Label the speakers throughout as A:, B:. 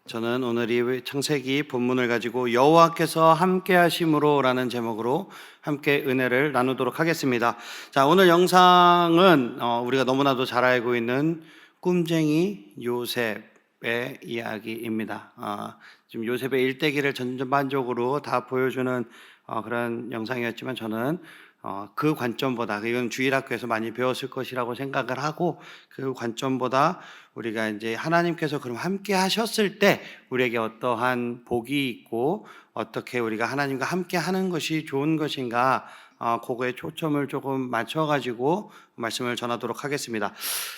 A: 저는 오늘 이 창세기 본문을 가지고 여호와께서 함께 하심으로 라는 제목으로 함께 은혜를 나누도록 하겠습니다. 자, 오늘 영상은 우리가 너무나도 잘 알고 있는 꿈쟁이 요셉의 이야기입니다. 지금 요셉의 일대기를 전반적으로 다 보여주는 그런 영상이었지만 저는 그 관점보다, 이건 주일학교에서 많이 배웠을 것이라고 생각을 하고, 그 관점보다 우리가 이제 하나님께서 그럼 함께 하셨을 때 우리에게 어떠한 복이 있고 어떻게 우리가 하나님과 함께 하는 것이 좋은 것인가, 그거에 초점을 조금 맞춰가지고 말씀을 전하도록 하겠습니다.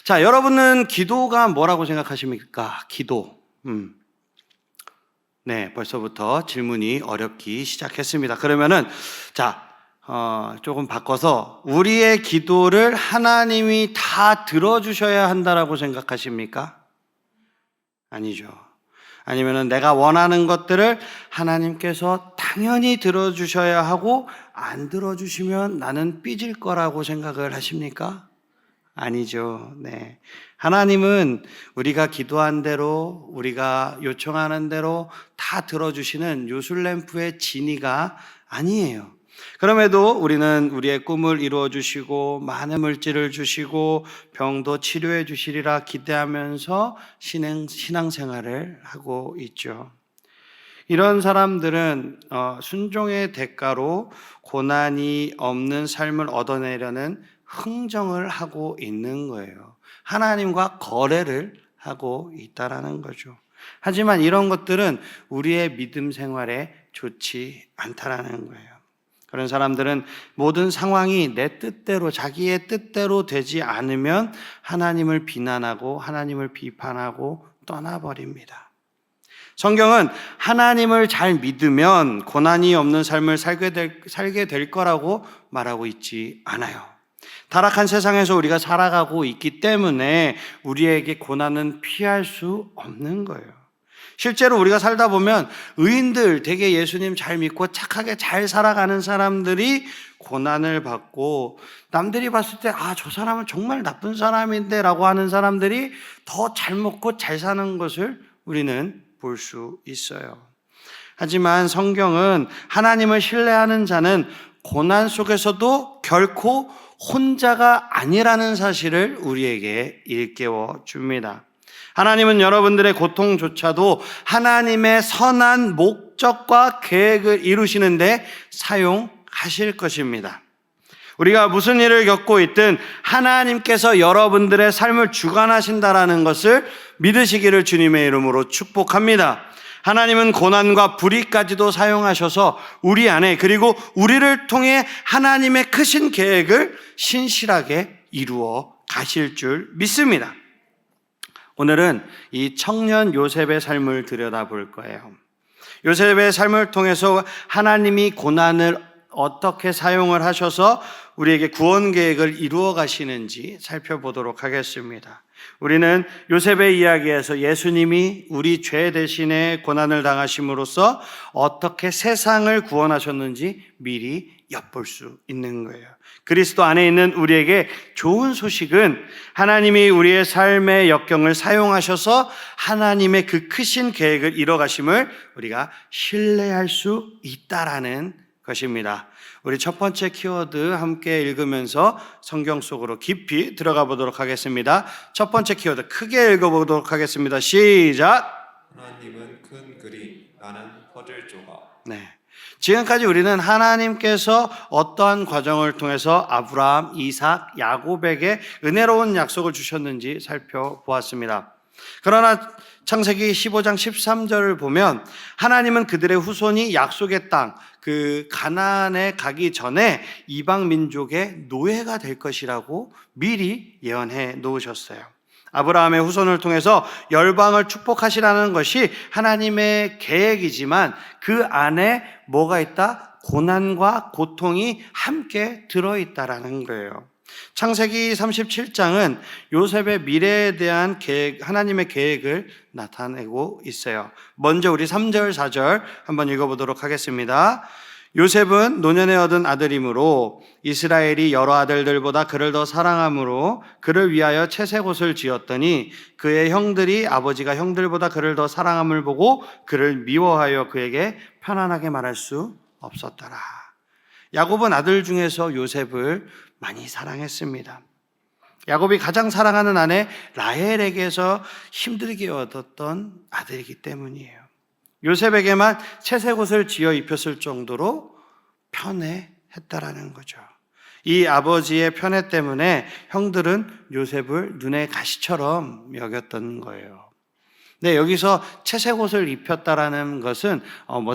A: 자, 여러분은 기도가 뭐라고 생각하십니까? 기도. 네, 벌써부터 질문이 어렵기 시작했습니다. 그러면은 조금 바꿔서 우리의 기도를 하나님이 다 들어주셔야 한다라고 생각하십니까? 아니죠. 아니면은 내가 원하는 것들을 하나님께서 당연히 들어주셔야 하고 안 들어주시면 나는 삐질 거라고 생각을 하십니까? 아니죠. 네. 하나님은 우리가 기도한 대로, 우리가 요청하는 대로 다 들어주시는 요술램프의 지니가 아니에요. 그럼에도 우리는 우리의 꿈을 이루어 주시고 많은 물질을 주시고 병도 치료해 주시리라 기대하면서 신앙생활을 하고 있죠. 이런 사람들은 순종의 대가로 고난이 없는 삶을 얻어내려는 흥정을 하고 있는 거예요. 하나님과 거래를 하고 있다라는 거죠. 하지만 이런 것들은 우리의 믿음 생활에 좋지 않다라는 거예요. 그런 사람들은 모든 상황이 내 뜻대로, 자기의 뜻대로 되지 않으면 하나님을 비난하고 하나님을 비판하고 떠나버립니다. 성경은 하나님을 잘 믿으면 고난이 없는 삶을 살게 될 거라고 말하고 있지 않아요. 타락한 세상에서 우리가 살아가고 있기 때문에 우리에게 고난은 피할 수 없는 거예요. 실제로 우리가 살다 보면 의인들, 되게 예수님 잘 믿고 착하게 잘 살아가는 사람들이 고난을 받고, 남들이 봤을 때 저 사람은 정말 나쁜 사람인데 라고 하는 사람들이 더 잘 먹고 잘 사는 것을 우리는 볼 수 있어요. 하지만 성경은 하나님을 신뢰하는 자는 고난 속에서도 결코 혼자가 아니라는 사실을 우리에게 일깨워 줍니다. 하나님은 여러분들의 고통조차도 하나님의 선한 목적과 계획을 이루시는데 사용하실 것입니다. 우리가 무슨 일을 겪고 있든 하나님께서 여러분들의 삶을 주관하신다라는 것을 믿으시기를 주님의 이름으로 축복합니다. 하나님은 고난과 불의까지도 사용하셔서 우리 안에, 그리고 우리를 통해 하나님의 크신 계획을 신실하게 이루어 가실 줄 믿습니다. 오늘은 이 청년 요셉의 삶을 들여다볼 거예요. 요셉의 삶을 통해서 하나님이 고난을 어떻게 사용을 하셔서 우리에게 구원 계획을 이루어 가시는지 살펴보도록 하겠습니다. 우리는 요셉의 이야기에서 예수님이 우리 죄 대신에 고난을 당하심으로써 어떻게 세상을 구원하셨는지 미리 엿볼 수 있는 거예요. 그리스도 안에 있는 우리에게 좋은 소식은 하나님이 우리의 삶의 역경을 사용하셔서 하나님의 그 크신 계획을 이뤄가심을 우리가 신뢰할 수 있다라는 것입니다. 우리 첫 번째 키워드 함께 읽으면서 성경 속으로 깊이 들어가 보도록 하겠습니다. 첫 번째 키워드 크게 읽어보도록 하겠습니다. 시작!
B: 하나님은 큰 그림, 나는 퍼즐 조각.
A: 네. 지금까지 우리는 하나님께서 어떠한 과정을 통해서 아브라함, 이삭, 야곱에게 은혜로운 약속을 주셨는지 살펴보았습니다. 그러나 창세기 15장 13절을 보면 하나님은 그들의 후손이 약속의 땅, 그 가나안에 가기 전에 이방 민족의 노예가 될 것이라고 미리 예언해 놓으셨어요. 아브라함의 후손을 통해서 열방을 축복하시라는 것이 하나님의 계획이지만 그 안에 뭐가 있다? 고난과 고통이 함께 들어있다라는 거예요. 창세기 37장은 요셉의 미래에 대한 계획, 하나님의 계획을 나타내고 있어요. 먼저 우리 3절, 4절 한번 읽어보도록 하겠습니다. 요셉은 노년에 얻은 아들이므로 이스라엘이 여러 아들들보다 그를 더 사랑함으로 그를 위하여 채색옷을 지었더니 그의 형들이 아버지가 형들보다 그를 더 사랑함을 보고 그를 미워하여 그에게 편안하게 말할 수 없었더라. 야곱은 아들 중에서 요셉을 많이 사랑했습니다. 야곱이 가장 사랑하는 아내 라헬에게서 힘들게 얻었던 아들이기 때문이에요. 요셉에게만 채색옷을 지어 입혔을 정도로 편애했다라는 거죠. 이 아버지의 편애 때문에 형들은 요셉을 눈의 가시처럼 여겼던 거예요. 네, 여기서 채색옷을 입혔다라는 것은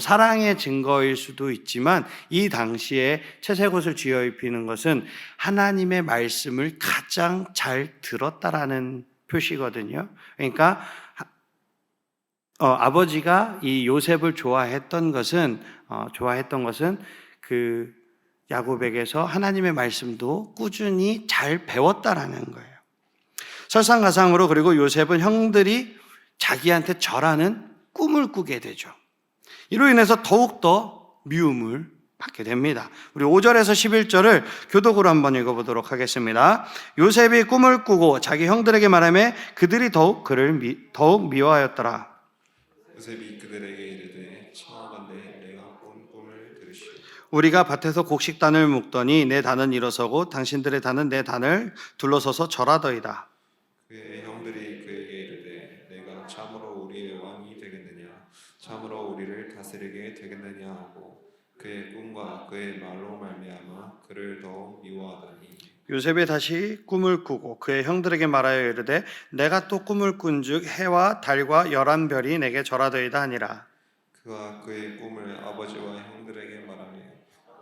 A: 사랑의 증거일 수도 있지만 이 당시에 채색옷을 쥐어 입히는 것은 하나님의 말씀을 가장 잘 들었다라는 표시거든요. 그러니까 아버지가 이 요셉을 좋아했던 것은 그 야곱에게서 하나님의 말씀도 꾸준히 잘 배웠다라는 거예요. 설상가상으로 그리고 요셉은 형들이 자기한테 절하는 꿈을 꾸게 되죠. 이로 인해서 더욱더 미움을 받게 됩니다. 우리 5절에서 11절을 교독으로 한번 읽어보도록 하겠습니다. 요셉이 꿈을 꾸고 자기 형들에게 말하며 그들이 더욱 그를 더욱 미워하였더라.
B: 요셉이 그들에게 이르되 청하건대 내가 꾼 꿈을 들으시오.
A: 우리가 밭에서 곡식단을 묶더니 내 단은 일어서고 당신들의 단은 내 단을 둘러서서 절하더이다.
B: 그의 형들이 그에게 이르되 내가 참으로 우리의 왕이 되겠느냐 참으로 우리를 다스리게 되겠느냐 하고 그의 꿈과 그의 말로 말미암아 그를 더욱 미워하더니
A: 요셉이 다시 꿈을 꾸고 그의 형들에게 말하여 이르되 내가 또 꿈을 꾼즉 해와 달과 11별이 내게 절하더이다 하니라.
B: 그가 그의 꿈을 아버지와 형들에게 말하며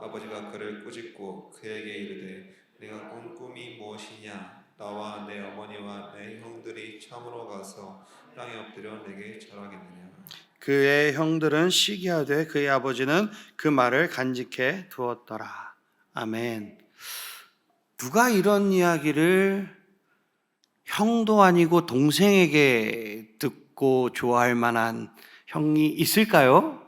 B: 아버지가 그를 꾸짖고 그에게 이르되 내가 꾼 꿈이 무엇이냐 나와 내 어머니와 내 형들이 참으로 가서 땅에 엎드려 내게 절하겠느냐.
A: 그의 형들은 시기하되 그의 아버지는 그 말을 간직해 두었더라. 아멘. 누가 이런 이야기를 형도 아니고 동생에게 듣고 좋아할 만한 형이 있을까요?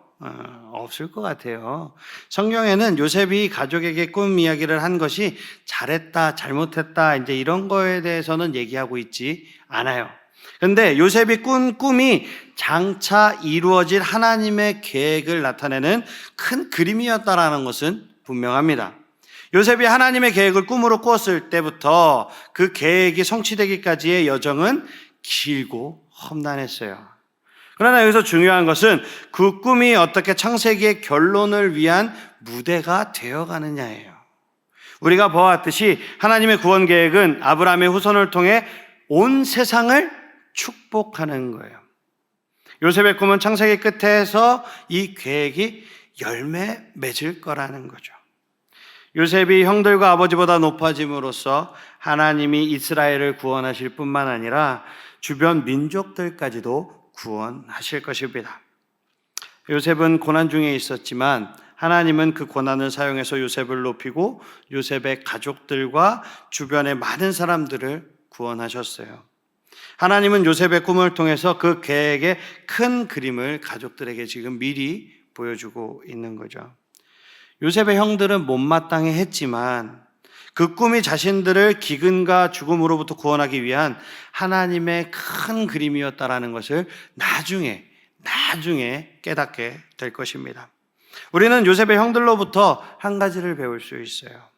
A: 없을 것 같아요. 성경에는 요셉이 가족에게 꿈 이야기를 한 것이 잘했다, 잘못했다, 이제 이런 거에 대해서는 얘기하고 있지 않아요. 근데 요셉이 꾼 꿈이 장차 이루어질 하나님의 계획을 나타내는 큰 그림이었다라는 것은 분명합니다. 요셉이 하나님의 계획을 꿈으로 꾸었을 때부터 그 계획이 성취되기까지의 여정은 길고 험난했어요. 그러나 여기서 중요한 것은 그 꿈이 어떻게 창세기의 결론을 위한 무대가 되어가느냐예요. 우리가 보았듯이 하나님의 구원 계획은 아브라함의 후손을 통해 온 세상을 축복하는 거예요. 요셉의 꿈은 창세기 끝에서 이 계획이 열매 맺을 거라는 거죠. 요셉이 형들과 아버지보다 높아짐으로써 하나님이 이스라엘을 구원하실 뿐만 아니라 주변 민족들까지도 구원하실 것입니다. 요셉은 고난 중에 있었지만 하나님은 그 고난을 사용해서 요셉을 높이고 요셉의 가족들과 주변의 많은 사람들을 구원하셨어요. 하나님은 요셉의 꿈을 통해서 그 계획의 큰 그림을 가족들에게 지금 미리 보여주고 있는 거죠. 요셉의 형들은 못마땅해 했지만 그 꿈이 자신들을 기근과 죽음으로부터 구원하기 위한 하나님의 큰 그림이었다라는 것을 나중에 깨닫게 될 것입니다. 우리는 요셉의 형들로부터 한 가지를 배울 수 있어요.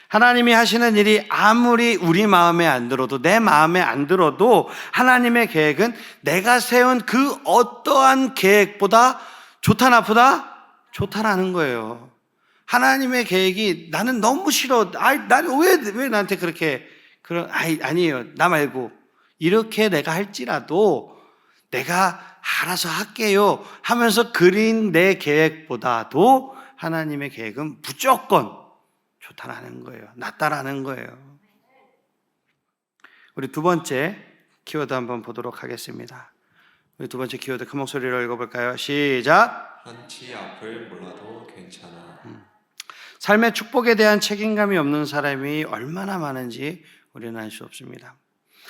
A: 하나님이 하시는 일이 아무리 우리 마음에 안 들어도 내 마음에 안 들어도 하나님의 계획은 내가 세운 그 어떠한 계획보다 좋다 나쁘다? 좋다라는 거예요. 하나님의 계획이 나는 너무 싫어. 나는 왜 나한테 그렇게 아니에요. 나 말고 이렇게 내가 할지라도 내가 알아서 할게요 하면서 그린 내 계획보다도 하나님의 계획은 무조건 좋다라는 거예요. 낫다라는 거예요. 우리 두 번째 키워드 한번 보도록 하겠습니다. 우리 두 번째 키워드 큰 목소리로 읽어볼까요? 시작.
B: 한치 앞을 몰라도 괜찮아.
A: 삶의 축복에 대한 책임감이 없는 사람이 얼마나 많은지 우리는 알 수 없습니다.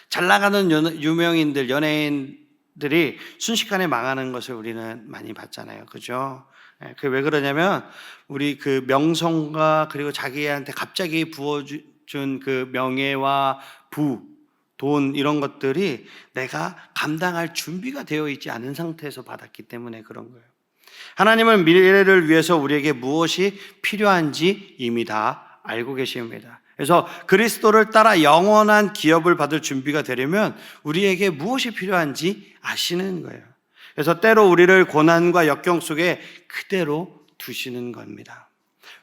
A: 잘 나가는 유명인들, 연예인들이 순식간에 망하는 것을 우리는 많이 봤잖아요. 그죠? 그게 왜 그러냐면 우리 그 명성과 그리고 자기한테 갑자기 부어준 그 명예와 부, 돈 이런 것들이 내가 감당할 준비가 되어 있지 않은 상태에서 받았기 때문에 그런 거예요. 하나님은 미래를 위해서 우리에게 무엇이 필요한지 이미 다 알고 계십니다. 그래서 그리스도를 따라 영원한 기업을 받을 준비가 되려면 우리에게 무엇이 필요한지 아시는 거예요. 그래서 때로 우리를 고난과 역경 속에 그대로 두시는 겁니다.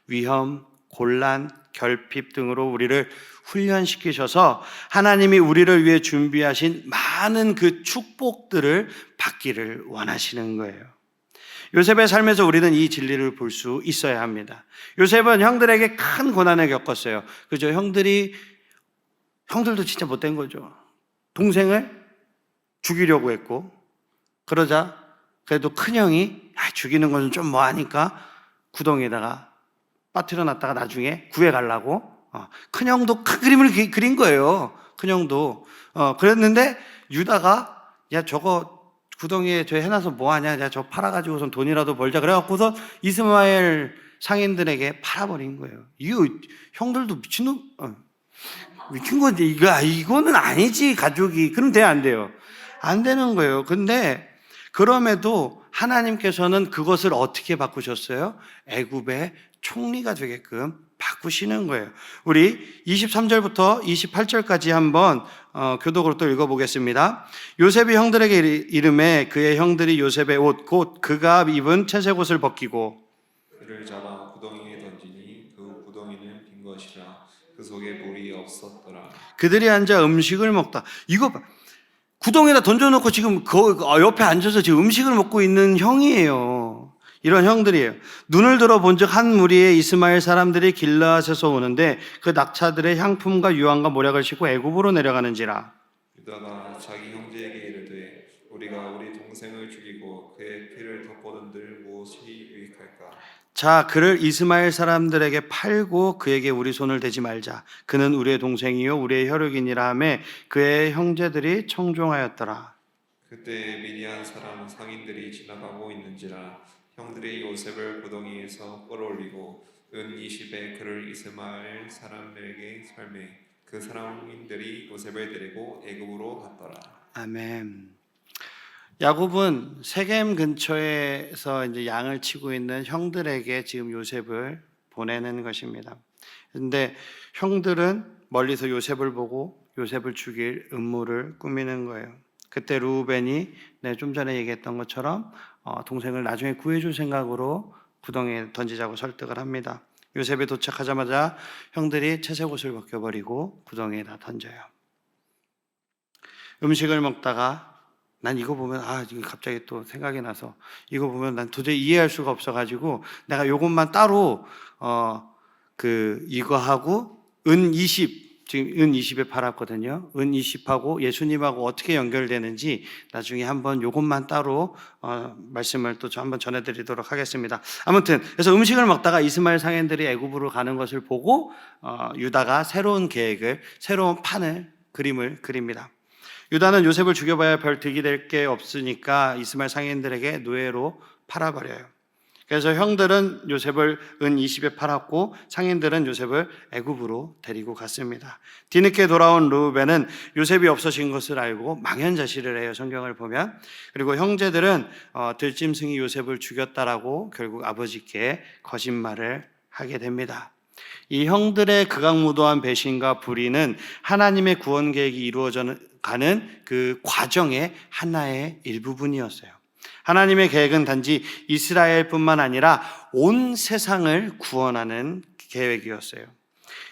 A: 위험, 곤란, 결핍 등으로 우리를 훈련시키셔서 하나님이 우리를 위해 준비하신 많은 그 축복들을 받기를 원하시는 거예요. 요셉의 삶에서 우리는 이 진리를 볼 수 있어야 합니다. 요셉은 형들에게 큰 고난을 겪었어요. 그죠? 형들도 진짜 못된 거죠. 동생을 죽이려고 했고, 그러자 그래도 큰형이 죽이는 건 좀 뭐하니까 구덩이에다가 빠뜨려 놨다가 나중에 구해가려고 큰형도 큰 그림을 그린 거예요. 큰형도 그랬는데 유다가 야 저거 구덩이에 저 해놔서 뭐하냐, 야 저 팔아가지고선 돈이라도 벌자 그래갖고서 이스마엘 상인들에게 팔아버린 거예요. 이거 형들도 미친놈 미친 건데 이거는 아니지 가족이. 그럼 돼요 안 돼요? 안 되는 거예요. 근데 그럼에도 하나님께서는 그것을 어떻게 바꾸셨어요? 애굽의 총리가 되게끔 바꾸시는 거예요. 우리 23절부터 28절까지 한번 교독으로 또 읽어보겠습니다. 요셉이 형들에게 이름해 그의 형들이 요셉의 옷 곧 그가 입은 채색 옷을 벗기고
B: 그를 잡아 구덩이에 던지니 그 구덩이는 빈 것이라 그 속에 물이 없었더라.
A: 그들이 앉아 음식을 먹다. 이거 봐. 구덩이에다 던져놓고 지금 옆에 앉아서 지금 음식을 먹고 있는 형이에요. 이런 형들이에요. 눈을 들어 본즉 한 무리의 이스마엘 사람들이 길르앗에서 오는데 그 낙차들의 향품과 유황과 모략을 싣고 애굽으로 내려가는지라.
B: 유다가 자기 형제에게 이르되 우리가 우리 동생을 죽이고 그의 피를 덮어둔들 무엇이 유익할까?
A: 자, 그를 이스마엘 사람들에게 팔고 그에게 우리 손을 대지 말자. 그는 우리의 동생이요 우리의 혈육이니라 하며 그의 형제들이 청종하였더라.
B: 그때 미디안 사람 상인들이 지나가고 있는지라 형들이 요셉을 구덩이에서 끌어올리고 은 20에 그를 이스마엘 사람들에게 살매 그 사람인들이 요셉을 데리고 애굽으로 갔더라.
A: 아멘. 야곱은 세겜 근처에서 이제 양을 치고 있는 형들에게 지금 요셉을 보내는 것입니다. 그런데 형들은 멀리서 요셉을 보고 요셉을 죽일 음모를 꾸미는 거예요. 그때 루벤이 좀 전에 얘기했던 것처럼 동생을 나중에 구해줄 생각으로 구덩이에 던지자고 설득을 합니다. 요셉이 도착하자마자 형들이 채색 옷을 벗겨버리고 구덩이에다 던져요. 음식을 먹다가 난 이거 보면 이거 갑자기 또 생각이 나서 이거 보면 난 도저히 이해할 수가 없어가지고 내가 요것만 따로 이거 하고 은 20 지금 은 20에 팔았거든요. 은 20하고 예수님하고 어떻게 연결되는지 나중에 한번 요것만 따로 말씀을 또 한번 전해드리도록 하겠습니다. 아무튼 그래서 음식을 먹다가 이스마엘 상인들이 애굽으로 가는 것을 보고 유다가 새로운 계획을 새로운 그림을 그립니다. 유다는 요셉을 죽여봐야 별 득이 될 게 없으니까 이스마엘 상인들에게 노예로 팔아버려요. 그래서 형들은 요셉을 은 20에 팔았고 상인들은 요셉을 애굽으로 데리고 갔습니다. 뒤늦게 돌아온 르우벤은 요셉이 없어진 것을 알고 망연자실을 해요. 성경을 보면. 그리고 형제들은 들짐승이 요셉을 죽였다라고 결국 아버지께 거짓말을 하게 됩니다. 이 형들의 극악무도한 배신과 불의는 하나님의 구원 계획이 이루어져 가는 그 과정의 하나의 일부분이었어요. 하나님의 계획은 단지 이스라엘뿐만 아니라 온 세상을 구원하는 계획이었어요.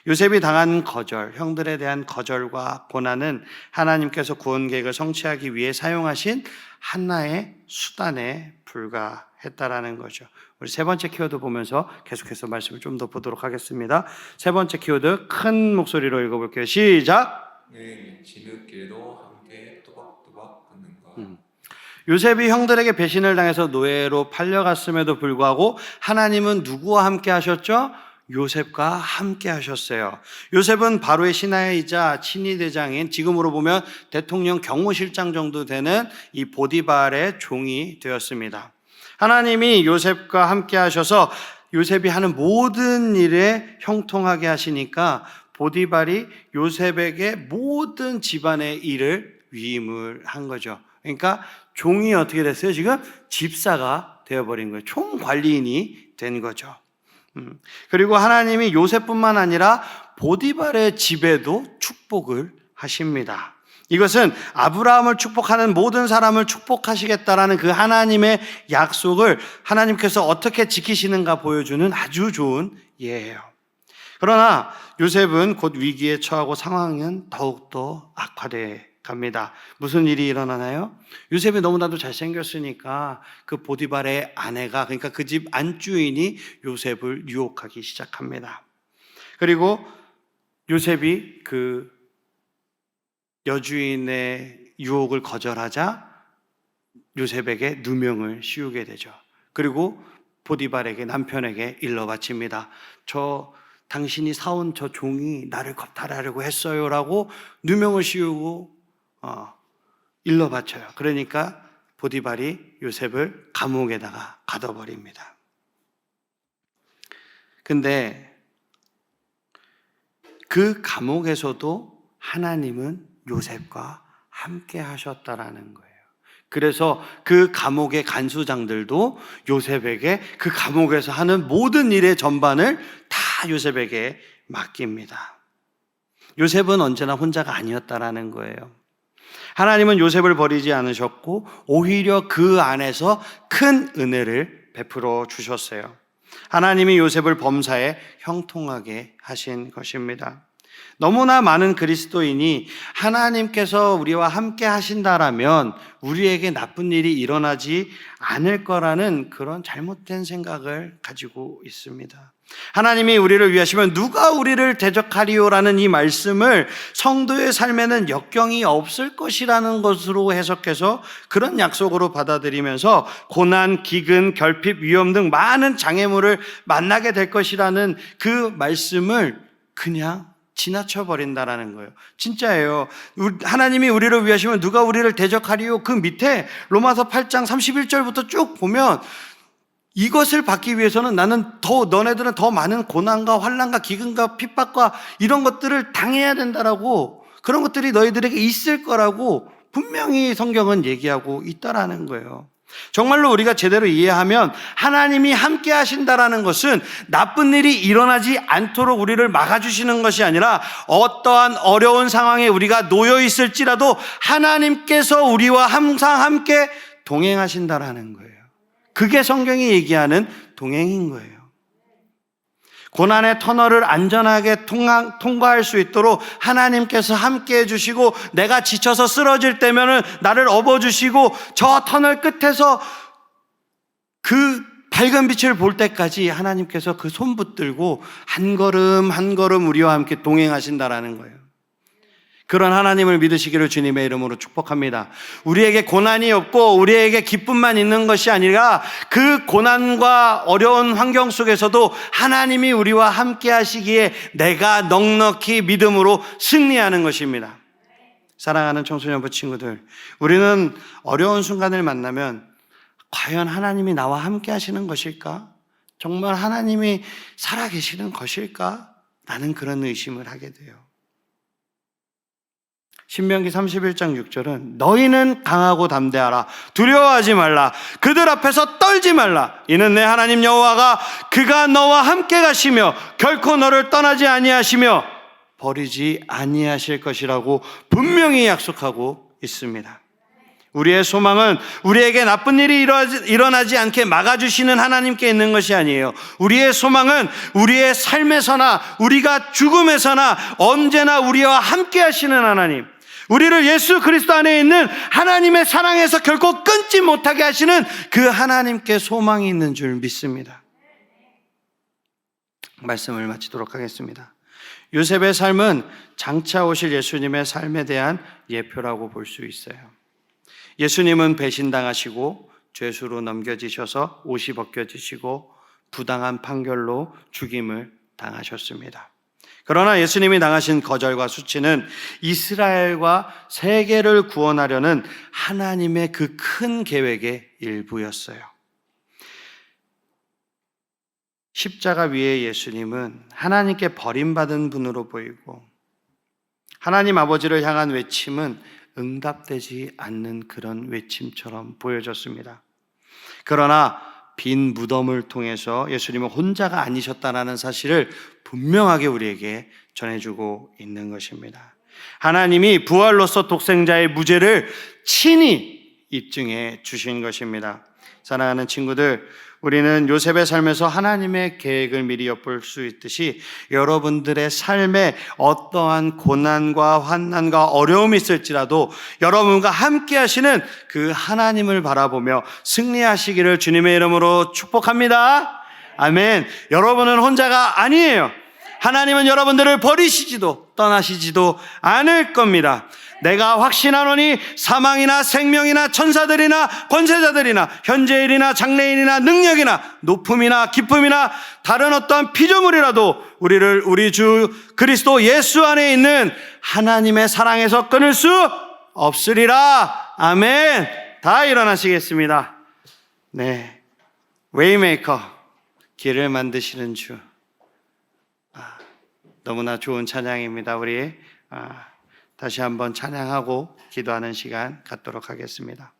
A: 요셉이 당한 거절, 형들에 대한 거절과 고난은 하나님께서 구원 계획을 성취하기 위해 사용하신 하나의 수단에 불과했다라는 거죠. 우리 세 번째 키워드 보면서 계속해서 말씀을 좀 더 보도록 하겠습니다. 세 번째 키워드 큰 목소리로 읽어볼게요. 시작!
B: 네, 진흙길도 함께 또박또박 걷는 것.
A: 요셉이 형들에게 배신을 당해서 노예로 팔려갔음에도 불구하고 하나님은 누구와 함께 하셨죠? 요셉과 함께 하셨어요. 요셉은 바로의 신하이자 친위대장인 지금으로 보면 대통령 경호실장 정도 되는 이 보디발의 종이 되었습니다. 하나님이 요셉과 함께 하셔서 요셉이 하는 모든 일에 형통하게 하시니까 보디발이 요셉에게 모든 집안의 일을 위임을 한 거죠. 그러니까 종이 어떻게 됐어요? 지금 집사가 되어버린 거예요. 총관리인이 된 거죠. 그리고 하나님이 요셉뿐만 아니라 보디발의 집에도 축복을 하십니다. 이것은 아브라함을 축복하는 모든 사람을 축복하시겠다라는 그 하나님의 약속을 하나님께서 어떻게 지키시는가 보여주는 아주 좋은 예예요. 그러나 요셉은 곧 위기에 처하고 상황은 더욱더 악화돼 갑니다. 무슨 일이 일어나나요? 요셉이 너무나도 잘생겼으니까 그 보디발의 아내가, 그러니까 그 집 안주인이 요셉을 유혹하기 시작합니다. 그리고 요셉이 그 여주인의 유혹을 거절하자 요셉에게 누명을 씌우게 되죠. 그리고 보디발에게, 남편에게 일러 바칩니다. 당신이 사온 저 종이 나를 겁탈하려고 했어요 라고 누명을 씌우고 일러 바쳐요. 그러니까 보디발이 요셉을 감옥에다가 가둬버립니다. 근데 그 감옥에서도 하나님은 요셉과 함께 하셨다라는 거예요. 그래서 그 감옥의 간수장들도 요셉에게 그 감옥에서 하는 모든 일의 전반을 다 요셉에게 맡깁니다. 요셉은 언제나 혼자가 아니었다라는 거예요. 하나님은 요셉을 버리지 않으셨고 오히려 그 안에서 큰 은혜를 베풀어 주셨어요. 하나님이 요셉을 범사에 형통하게 하신 것입니다. 너무나 많은 그리스도인이 하나님께서 우리와 함께 하신다라면 우리에게 나쁜 일이 일어나지 않을 거라는 그런 잘못된 생각을 가지고 있습니다. 하나님이 우리를 위하시면 누가 우리를 대적하리요라는 이 말씀을 성도의 삶에는 역경이 없을 것이라는 것으로 해석해서 그런 약속으로 받아들이면서 고난, 기근, 결핍, 위험 등 많은 장애물을 만나게 될 것이라는 그 말씀을 그냥 지나쳐 버린다라는 거예요. 진짜예요. 하나님이 우리를 위하시면 누가 우리를 대적하리요? 그 밑에 로마서 8장 31절부터 쭉 보면 이것을 받기 위해서는 너네들은 더 많은 고난과 환난과 기근과 핍박과 이런 것들을 당해야 된다라고, 그런 것들이 너희들에게 있을 거라고 분명히 성경은 얘기하고 있다라는 거예요. 정말로 우리가 제대로 이해하면 하나님이 함께 하신다라는 것은 나쁜 일이 일어나지 않도록 우리를 막아주시는 것이 아니라 어떠한 어려운 상황에 우리가 놓여 있을지라도 하나님께서 우리와 항상 함께 동행하신다라는 거예요. 그게 성경이 얘기하는 동행인 거예요. 고난의 터널을 안전하게 통과할 수 있도록 하나님께서 함께 해주시고, 내가 지쳐서 쓰러질 때면은 나를 업어주시고, 저 터널 끝에서 그 밝은 빛을 볼 때까지 하나님께서 그 손 붙들고 한 걸음 한 걸음 우리와 함께 동행하신다라는 거예요. 그런 하나님을 믿으시기를 주님의 이름으로 축복합니다. 우리에게 고난이 없고 우리에게 기쁨만 있는 것이 아니라 그 고난과 어려운 환경 속에서도 하나님이 우리와 함께 하시기에 내가 넉넉히 믿음으로 승리하는 것입니다. 사랑하는 청소년부 친구들, 우리는 어려운 순간을 만나면 과연 하나님이 나와 함께 하시는 것일까? 정말 하나님이 살아계시는 것일까? 라는 그런 의심을 하게 돼요. 신명기 31장 6절은 너희는 강하고 담대하라. 두려워하지 말라. 그들 앞에서 떨지 말라. 이는 내 하나님 여호와가 그가 너와 함께 가시며 결코 너를 떠나지 아니하시며 버리지 아니하실 것이라고 분명히 약속하고 있습니다. 우리의 소망은 우리에게 나쁜 일이 일어나지 않게 막아주시는 하나님께 있는 것이 아니에요. 우리의 소망은 우리의 삶에서나 우리가 죽음에서나 언제나 우리와 함께 하시는 하나님, 우리를 예수 그리스도 안에 있는 하나님의 사랑에서 결코 끊지 못하게 하시는 그 하나님께 소망이 있는 줄 믿습니다. 말씀을 마치도록 하겠습니다. 요셉의 삶은 장차 오실 예수님의 삶에 대한 예표라고 볼 수 있어요. 예수님은 배신당하시고 죄수로 넘겨지셔서 옷이 벗겨지시고 부당한 판결로 죽임을 당하셨습니다. 그러나 예수님이 당하신 거절과 수치는 이스라엘과 세계를 구원하려는 하나님의 그 큰 계획의 일부였어요. 십자가 위에 예수님은 하나님께 버림받은 분으로 보이고 하나님 아버지를 향한 외침은 응답되지 않는 그런 외침처럼 보여졌습니다. 그러나 빈 무덤을 통해서 예수님은 혼자가 아니셨다는 사실을 분명하게 우리에게 전해주고 있는 것입니다. 하나님이 부활로서 독생자의 무죄를 친히 입증해 주신 것입니다. 사랑하는 친구들, 우리는 요셉의 삶에서 하나님의 계획을 미리 엿볼 수 있듯이 여러분들의 삶에 어떠한 고난과 환난과 어려움이 있을지라도 여러분과 함께 하시는 그 하나님을 바라보며 승리하시기를 주님의 이름으로 축복합니다. 아멘. 여러분은 혼자가 아니에요. 하나님은 여러분들을 버리시지도 떠나시지도 않을 겁니다. 내가 확신하노니 사망이나 생명이나 천사들이나 권세자들이나 현재일이나 장래일이나 능력이나 높음이나 깊음이나 다른 어떠한 피조물이라도 우리를 우리 주 그리스도 예수 안에 있는 하나님의 사랑에서 끊을 수 없으리라. 아멘. 다 일어나시겠습니다. 네, 웨이메이커, 길을 만드시는 주. 너무나 좋은 찬양입니다. 우리 다시 한번 찬양하고 기도하는 시간 갖도록 하겠습니다.